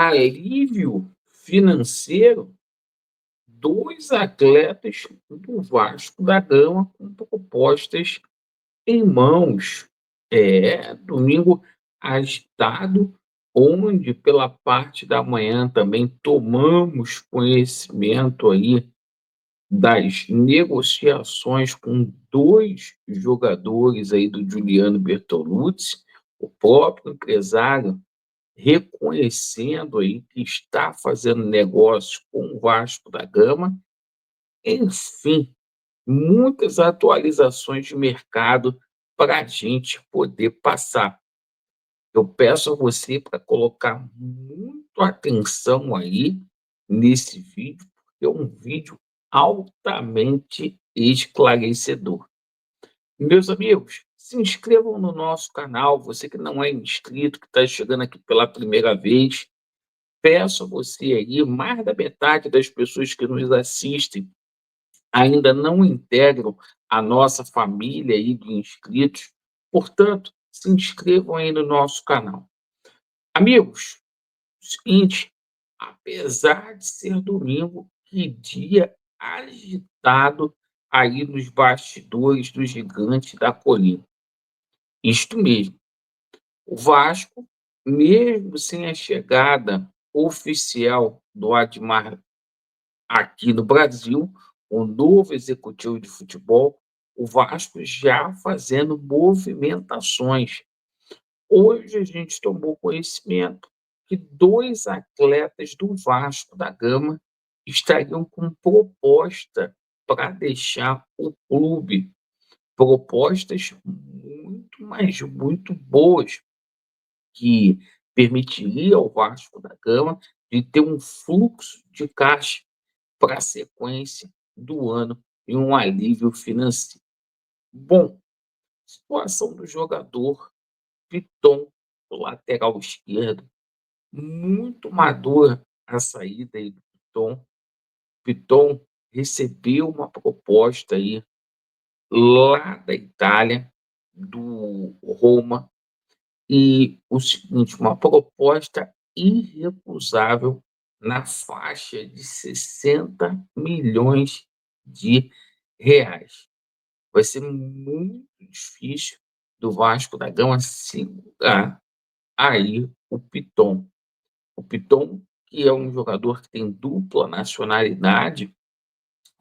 alívio financeiro, 2 atletas do Vasco da Gama com propostas em mãos. Domingo agitado, onde pela parte da manhã também tomamos conhecimento aí das negociações com 2 jogadores aí do Giuliano Bertolucci, o próprio empresário reconhecendo aí que está fazendo negócio com o Vasco da Gama. Enfim, muitas atualizações de mercado para a gente poder passar. Eu peço a você para colocar muito atenção aí nesse vídeo, porque é um vídeo altamente esclarecedor. Meus amigos, se inscrevam no nosso canal, você que não é inscrito, que está chegando aqui pela primeira vez, peço a você aí, mais da metade das pessoas que nos assistem ainda não integram a nossa família aí de inscritos, portanto, se inscrevam aí no nosso canal. Amigos, o seguinte, apesar de ser domingo, que dia agitado aí nos bastidores do Gigante da Colina. Isto mesmo, o Vasco, mesmo sem a chegada oficial do Admar aqui no Brasil, o novo executivo de futebol, o Vasco já fazendo movimentações. Hoje a gente tomou conhecimento que 2 atletas do Vasco da Gama estariam com proposta para deixar o clube, propostas muito, mas muito boas, que permitiria ao Vasco da Gama de ter um fluxo de caixa para a sequência do ano e um alívio financeiro. Bom, situação do jogador Piton, o lateral esquerdo, muito madura a saída aí do Piton. Piton recebeu uma proposta aí lá da Itália, do Roma, e o seguinte, uma proposta irrecusável na faixa de 60 milhões de reais. Vai ser muito difícil do Vasco da Gama segurar aí o Piton. O Piton, que é um jogador que tem dupla nacionalidade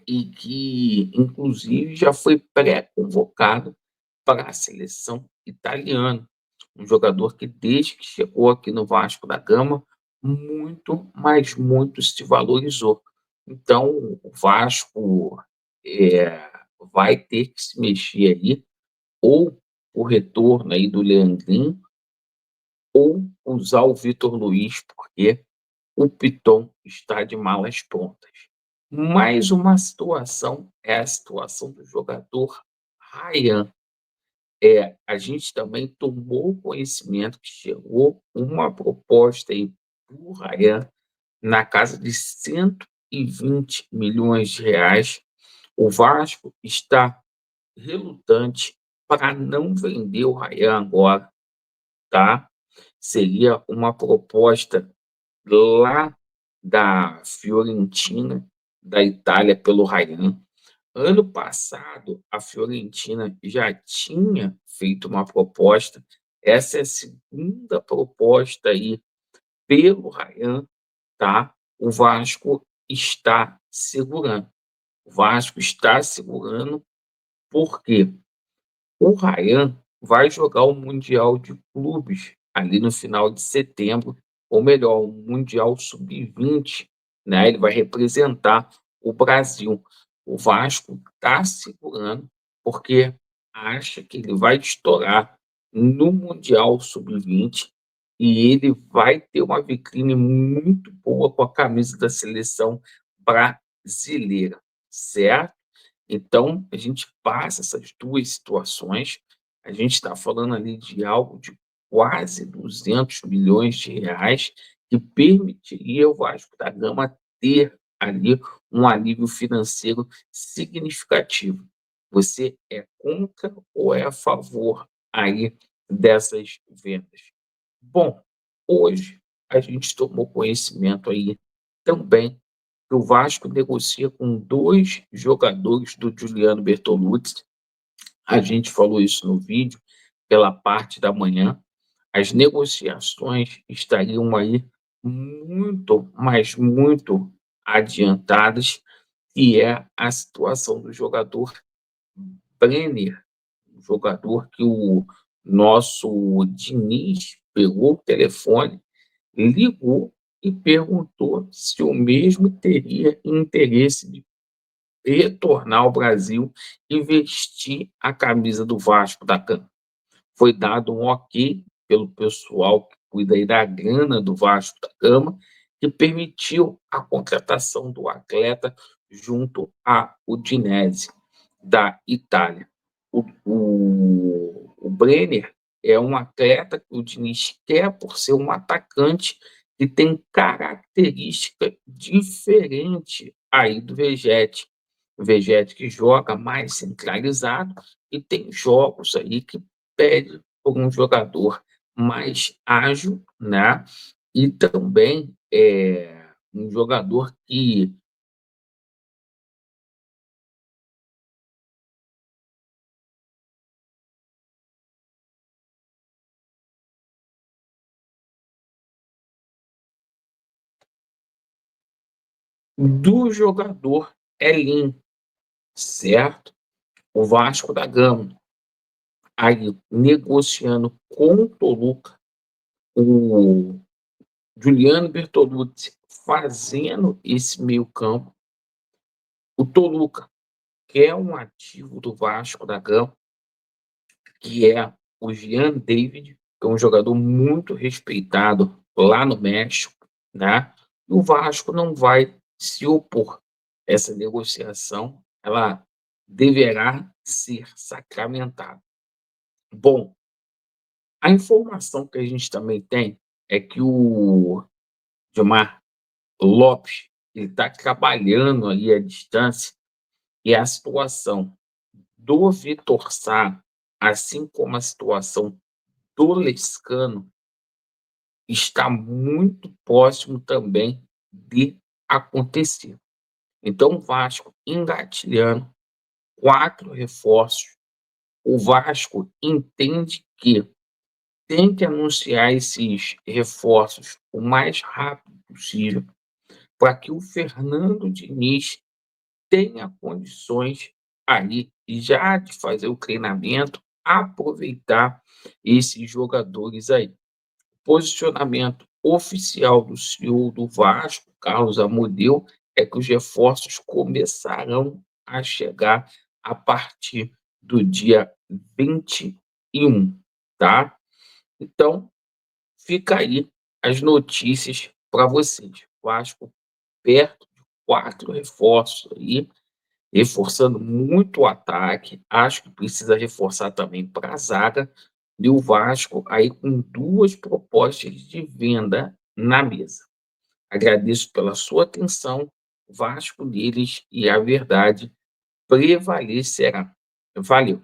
e que, inclusive, já foi pré-convocado para a seleção italiana. Um jogador que, desde que chegou aqui no Vasco da Gama, muito, mas muito se valorizou. Então, o Vasco vai ter que se mexer aí, ou o retorno aí do Leandrinho, ou usar o Vitor Luiz, porque o Piton está de malas prontas. Mais uma situação é a situação do jogador Ryan. A gente também tomou conhecimento que chegou uma proposta aí para o Ryan na casa de 120 milhões de reais. O Vasco está relutante para não vender o Ryan agora, tá? Seria uma proposta lá da Fiorentina, da Itália, pelo Ryan. Ano passado, a Fiorentina já tinha feito uma proposta, essa é a segunda proposta aí pelo Ryan, tá? O Vasco está segurando. O Vasco está segurando porque o Ryan vai jogar o Mundial de Clubes ali no final de setembro, ou melhor, o Mundial Sub-20, né? Ele vai representar o Brasil. O Vasco está segurando porque acha que ele vai estourar no Mundial Sub-20 e ele vai ter uma vitrine muito boa com a camisa da seleção brasileira, certo? Então, a gente passa essas 2 situações, a gente está falando ali de algo de quase 200 milhões de reais, que permitiria ao Vasco da Gama ter ali um alívio financeiro significativo. Você é contra ou é a favor aí dessas vendas? Bom, hoje a gente tomou conhecimento aí também que o Vasco negocia com 2 jogadores do Giuliano Bertolucci. A gente falou isso no vídeo, pela parte da manhã. As negociações estariam aí muito, mas muito adiantadas, e é a situação do jogador Brenner, um jogador que o nosso Diniz pegou o telefone, ligou e perguntou se o mesmo teria interesse de retornar ao Brasil e vestir a camisa do Vasco da Gama. Foi dado um ok pelo pessoal que cuida aí da grana do Vasco da Gama, que permitiu a contratação do atleta junto à Udinese, da Itália. O Brenner é um atleta que o Diniz quer por ser um atacante que tem característica diferente aí do Vegete. O Vegete que joga mais centralizado e tem jogos aí que pede por um jogador mais ágil, né? E também um jogador que do jogador Elinho, certo? O Vasco da Gama aí negociando com o Toluca, o Giuliano Bertolucci fazendo esse meio campo, o Toluca, que é um ativo do Vasco da Gama, que é o Jean David, que é um jogador muito respeitado lá no México, né? E o Vasco não vai se opor. Essa negociação, ela deverá ser sacramentada. Bom, a informação que a gente também tem é que o Gilmar Lopes ele está trabalhando ali à distância, e a situação do Vitor Sá, assim como a situação do Lescano, está muito próximo também de acontecer. Então, o Vasco engatilhando 4 reforços. O Vasco entende que tem que anunciar esses reforços o mais rápido possível, para que o Fernando Diniz tenha condições ali já de fazer o treinamento, aproveitar esses jogadores aí. Posicionamento oficial do CEO do Vasco, Carlos Amodeu, é que os reforços começarão a chegar a partir do dia 21, tá? Então, fica aí as notícias para vocês. Vasco perto de 4 reforços aí, reforçando muito o ataque. Acho que precisa reforçar também para a zaga. E o Vasco aí com 2 propostas de venda na mesa. Agradeço pela sua atenção. Vasco deles e a verdade prevalecerá. Valeu.